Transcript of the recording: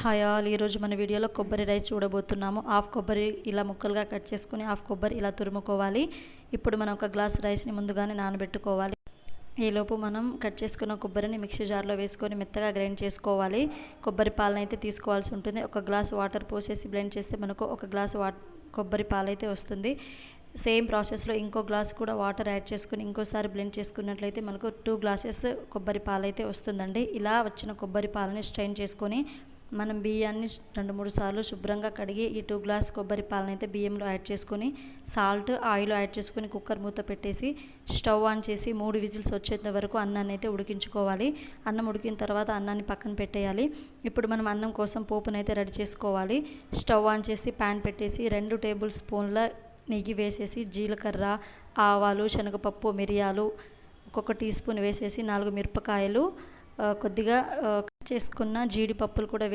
Hi all, ఈరోజు మన వీడియోలో కొబ్బరి రైస్ చూడబోతున్నాము. హాఫ్ కొబ్బరి ఇలా ముక్కలుగా కట్ చేసుకుని హాఫ్ కొబ్బరి ఇలా తురుముకోవాలి. ఇప్పుడు మనం ఒక గ్లాస్ రైస్ని ముందుగానే నానబెట్టుకోవాలి. ఈలోపు మనం కట్ చేసుకున్న కొబ్బరిని మిక్సీ జార్లో వేసుకొని మెత్తగా గ్రైండ్ చేసుకోవాలి. కొబ్బరి పాలను అయితే తీసుకోవాల్సి ఉంటుంది. ఒక గ్లాస్ వాటర్ పోసేసి బ్లెండ్ చేస్తే మనకు ఒక గ్లాస్ కొబ్బరి పాలు అయితే వస్తుంది. సేమ్ ప్రాసెస్లో ఇంకో గ్లాస్ కూడా వాటర్ యాడ్ చేసుకుని ఇంకోసారి బ్లెండ్ చేసుకున్నట్లయితే మనకు 2 గ్లాసెస్ కొబ్బరి పాలు అయితే వస్తుందండి. ఇలా వచ్చిన కొబ్బరి పాలని స్ట్రెయిన్ చేసుకొని మనం బియ్యాన్ని 2-3 సార్లు శుభ్రంగా కడిగి ఈ 2 గ్లాస్ కొబ్బరి పాలను అయితే బియ్యంలో యాడ్ చేసుకొని సాల్ట్, ఆయిల్ యాడ్ చేసుకొని కుక్కర్ మూత పెట్టేసి స్టవ్ ఆన్ చేసి 3 విజిల్స్ వచ్చేంత వరకు అన్నాన్ని అయితే ఉడికించుకోవాలి. అన్నం ఉడికిన తర్వాత అన్నాన్ని పక్కన పెట్టేయాలి. ఇప్పుడు మనం అన్నం కోసం పోపునైతే రెడీ చేసుకోవాలి. స్టవ్ ఆన్ చేసి ప్యాన్ పెట్టేసి 2 టేబుల్ స్పూన్ల నెయ్యి వేసేసి జీలకర్ర, ఆవాలు, శనగపప్పు, మిరియాలు ఒక్కొక్క టీ స్పూన్ వేసేసి 4 మిరపకాయలు, కొద్దిగా చేసుకున్న జీడిపప్పులు కూడా వేసి